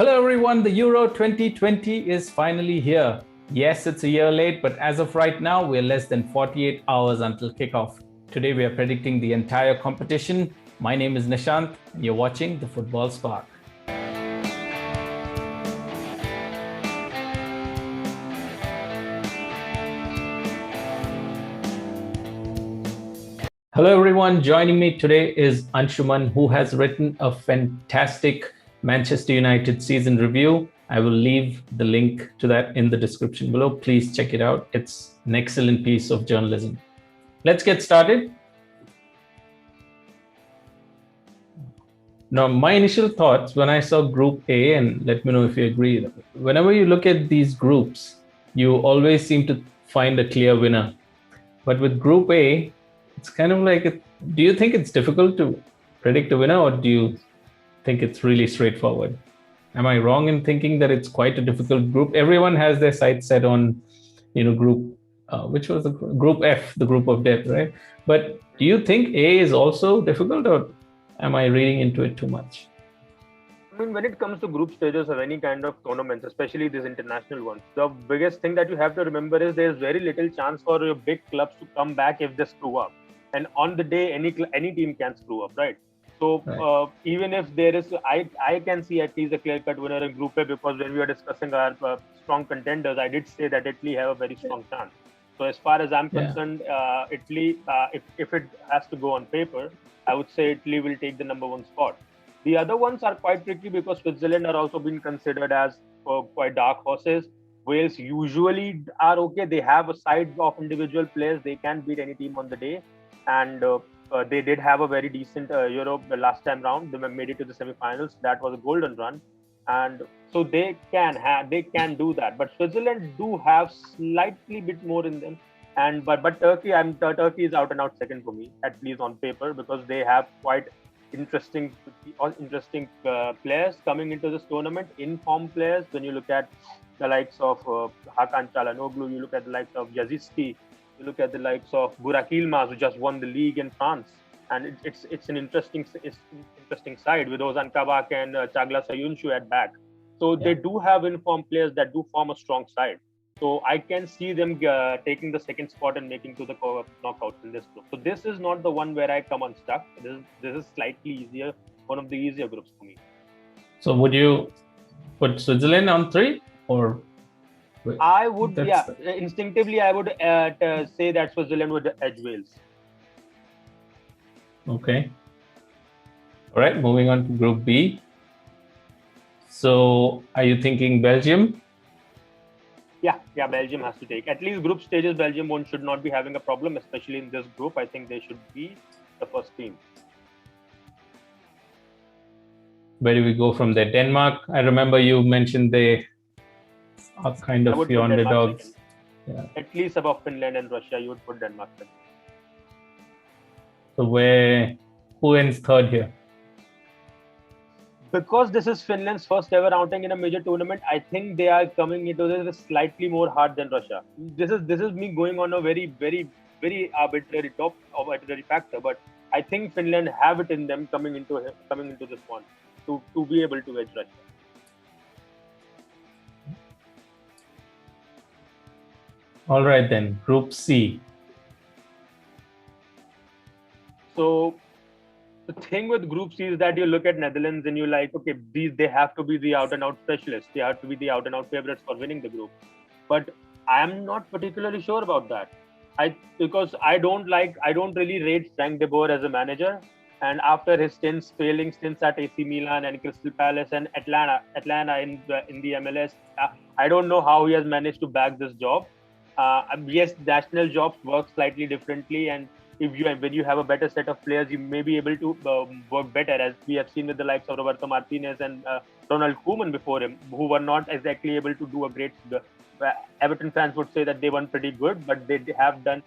Hello everyone, the Euro 2020 is finally here. Yes, it's a year late, but as of right now, we're less than 48 hours until kickoff. Today we are predicting the entire competition. My name is Nishant, and you're watching the Football Spark. Hello everyone, joining me today is Anshuman, who has written a fantastic Manchester United season review. I will leave the link to that in the description below. Please check it out. It's an excellent piece of journalism. Let's get started. Now, my initial thoughts when I saw Group A, and let me know if you agree, whenever you look at these groups, you always seem to find a clear winner. But with Group A, it's kind of like, do you think it's difficult to predict a winner, or do you think it's really straightforward? Am I wrong in thinking that it's quite a difficult group? Everyone has their sights set on, group, which was the Group F, the group of death, right? But do you think A is also difficult, or am I reading into it too much? I mean, when it comes to group stages of any kind of tournaments, especially these international ones, the biggest thing that you have to remember is there's very little chance for your big clubs to come back if they screw up. And on the day, any team can screw up, right? So Right. even if there is, I can see at least a clear-cut winner in Group A, because when we were discussing our strong contenders, I did say that Italy have a very strong chance. So as far as I'm Yeah. concerned, Italy, if it has to go on paper, I would say Italy will take the number one spot. The other ones are quite tricky because Switzerland are also being considered as quite dark horses. Wales usually are okay. They have a side of individual players. They can beat any team on the day, and they did have a very decent Euro the last time round. They made it to the semi-finals. That was a golden run, and so they can do that. But Switzerland do have slightly bit more in them. And but Turkey, Turkey is out and out second for me, at least on paper, because they have quite interesting players coming into this tournament, informed players. When you look at the likes of Hakan Çalhanoğlu, you look at the likes of Yaziski, you look at the likes of Burak Yilmaz, who just won the league in France, and it's an interesting side with Ozan Kabak and Chagla Sayunshu at back. So Yeah. they do have informed players that do form a strong side. So I can see them taking the second spot and making to the knockouts in this group. So this is not the one where I come unstuck. This is slightly easier, one of the easier groups for me. So would you put Switzerland on 3, or I would, that's instinctively I would say that Switzerland would edge Wales. okay? All right, moving on to Group B. So are you thinking Belgium? Yeah, Belgium has to take at least group stages. Belgium should not be having a problem, especially in this group. I think they should be the first team. Where do we go from there? Denmark. I remember you mentioned they are kind I of would the put Denmark underdogs. second. Yeah. At least above Finland and Russia, you would put Denmark second. So who ends third here? Because this is Finland's first ever outing in a major tournament, I think they are coming into this slightly more hard than Russia. This is me going on a very arbitrary factor, but I think Finland have it in them coming into this one to be able to edge Russia. All right then, Group C. So the thing with Group C is that you look at Netherlands and you're like, okay, they have to be the out and out specialists. They have to be the out and out favorites for winning the group. But I'm not particularly sure about that. Because I don't really rate Frank de Boer as a manager. And after his failing stints at AC Milan and Crystal Palace and Atlanta in the MLS, I don't know how he has managed to bag this job. Yes, national jobs work slightly differently, and when you have a better set of players, you may be able to work better, as we have seen with the likes of Roberto Martinez and Ronald Koeman before him, who were not exactly able to do a great. Everton fans would say that they weren't pretty good, but they have done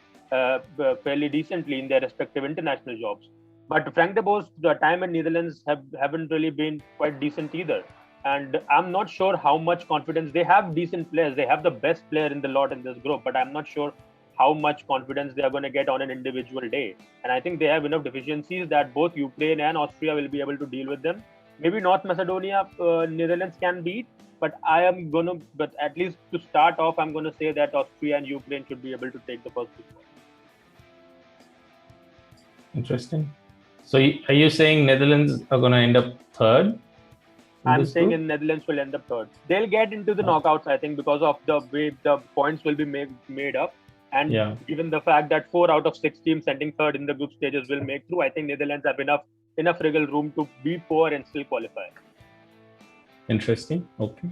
fairly decently in their respective international jobs. But Frank de Boer's time in Netherlands haven't really been quite decent either. And I'm not sure how much confidence they have. Decent players. They have the best player in the lot in this group, but I'm not sure how much confidence they are going to get on an individual day. And I think they have enough deficiencies that both Ukraine and Austria will be able to deal with them. Maybe North Macedonia, Netherlands can beat, but but at least to start off, I'm gonna say that Austria and Ukraine should be able to take the first two spots. Interesting. So are you saying Netherlands are going to end up third in I'm this saying group? in Netherlands will end up third. They'll get into the knockouts, I think, because of the way the points will be made up. And Yeah. given the fact that 4 out of 6 teams ending third in the group stages will make through, I think Netherlands have enough wriggle room to be poor and still qualify. Interesting. Okay.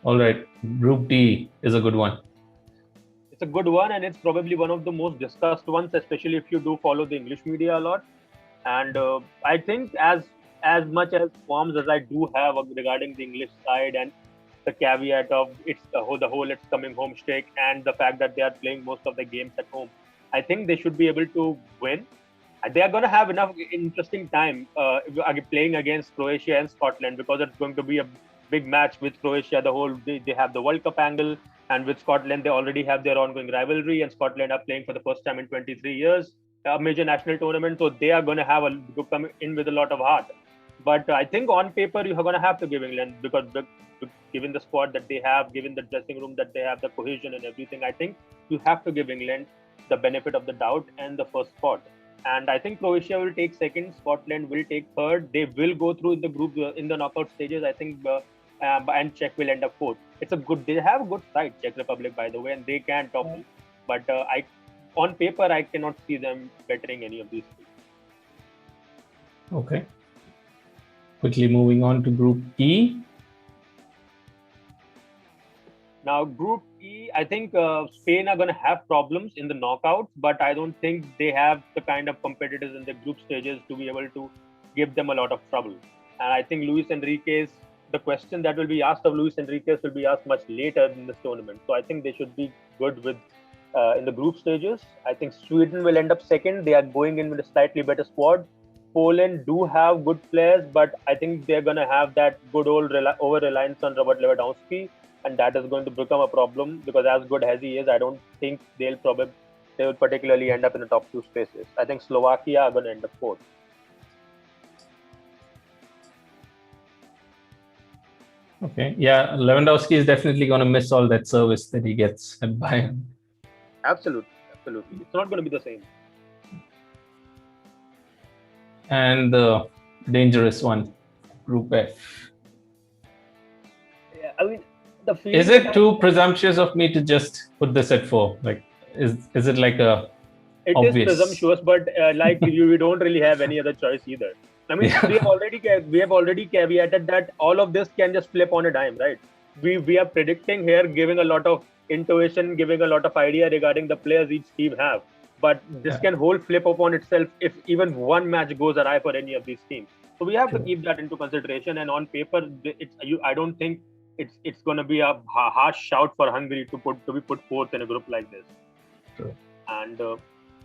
All right. Group D is a good one. It's a good one, and it's probably one of the most discussed ones, especially if you do follow the English media a lot. And I think as much as qualms as I do have regarding the English side and the caveat of it's the whole it's coming home streak and the fact that they are playing most of the games at home, I think they should be able to win. They are going to have enough interesting time playing against Croatia and Scotland, because it's going to be a big match with Croatia. They have the World Cup angle, and with Scotland they already have their ongoing rivalry. And Scotland are playing for the first time in 23 years a major national tournament, so they are going to come in with a lot of heart. But I think on paper you are going to have to give England, because given the squad that they have, given the dressing room that they have, the cohesion and everything, I think you have to give England the benefit of the doubt and the first spot. And I think Croatia will take second, Scotland will take third. They will go through the group in the knockout stages, I think, and Czech will end up fourth. They have a good side, Czech Republic, by the way, and they can topple. But on paper, I cannot see them bettering any of these two. Okay. Quickly moving on to Group E. Now, Group E, I think Spain are going to have problems in the knockouts, but I don't think they have the kind of competitors in the group stages to be able to give them a lot of trouble. And I think the question that will be asked of Luis Enriquez will be asked much later in this tournament. So I think they should be good with in the group stages. I think Sweden will end up second. They are going in with a slightly better squad. Poland do have good players, but I think they're going to have that good old over reliance on Robert Lewandowski, and that is going to become a problem, because as good as he is, I don't think they will particularly end up in the top two spaces. I think Slovakia are going to end up fourth. Okay. Yeah, Lewandowski is definitely going to miss all that service that he gets at Bayern. Absolutely. It's not going to be the same. And the dangerous one, Group F. Yeah, I mean, is it too presumptuous of me to just put this at 4? Like, is it like a It obvious? Is presumptuous, but like we don't really have any other choice either. I mean, we have already caveated that all of this can just flip on a dime, right? We are predicting here, giving a lot of intuition, giving a lot of idea regarding the players each team have. But this can whole flip upon itself if even one match goes awry for any of these teams. So we have to keep that into consideration. And on paper, I don't think it's going to be a harsh shout for Hungary to be put fourth in a group like this. True. And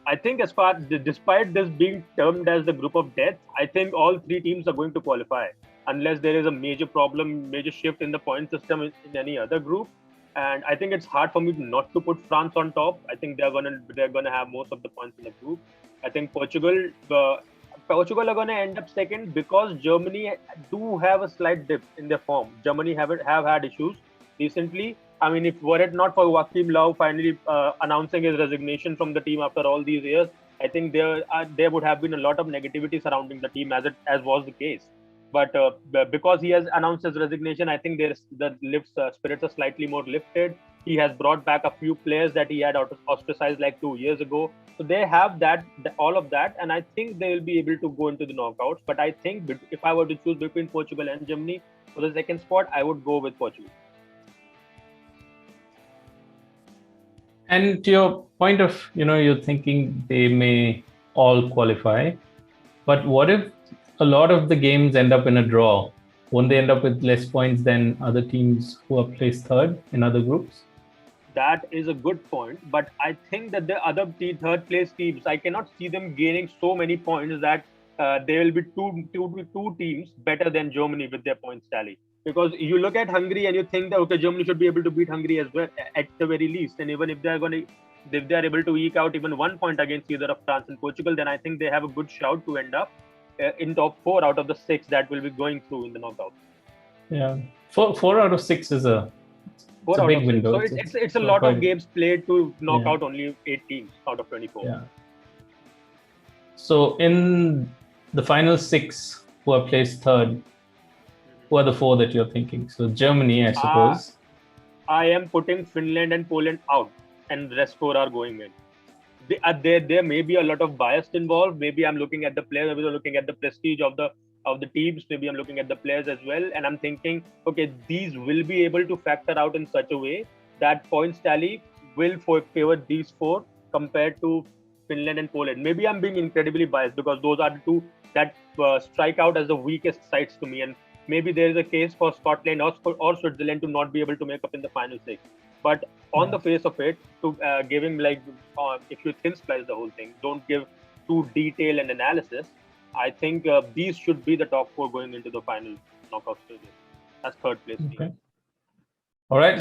I think despite this being termed as the group of death, I think all three teams are going to qualify unless there is a major shift in the point system in any other group. And I think it's hard for me not to put France on top. I think they're gonna have most of the points in the group. I think Portugal are gonna end up second, because Germany do have a slight dip in their form. Germany have had issues recently. I mean, if were it not for Joachim Löw finally announcing his resignation from the team after all these years, I think there would have been a lot of negativity surrounding the team, as was the case. But because he has announced his resignation, I think spirits are slightly more lifted. He has brought back a few players that he had ostracized like 2 years ago. So they have all of that, and I think they will be able to go into the knockouts. But I think if I were to choose between Portugal and Germany for the second spot, I would go with Portugal. And to your point of, you're thinking they may all qualify, but what if a lot of the games end up in a draw? Won't they end up with less points than other teams who are placed third in other groups? That is a good point, but I think that the other third place teams, I cannot see them gaining so many points that there will be two teams better than Germany with their points tally. Because you look at Hungary and you think that okay, Germany should be able to beat Hungary as well at the very least, and even if they are able to eke out even 1 point against either of France and Portugal, then I think they have a good shout to end up. in top 4 out of the 6 that will be going through in the knockout. Yeah, four out of 6 is a 4 a out big of 6. window. So it's a lot of games played to knock Yeah. out only 8 teams out of 24. Yeah. So in the final 6 who are placed third, who are the 4 that you're thinking? So Germany, I Uh, suppose. I am putting Finland and Poland out, and the rest 4 are going in. There may be a lot of bias involved. Maybe I'm looking at the players. Maybe I'm looking at the prestige of the teams. Maybe I'm looking at the players as well, and I'm thinking, okay, these will be able to factor out in such a way that points tally will favor these 4 compared to Finland and Poland. Maybe I'm being incredibly biased because those are the 2 that strike out as the weakest sides to me, and maybe there is a case for Scotland or Switzerland to not be able to make up in the final 6. But on the face of it, to giving like if you thin slice the whole thing, don't give too detail and analysis. I think these should be the top 4 going into the final knockout stages as third place team. Okay. All right.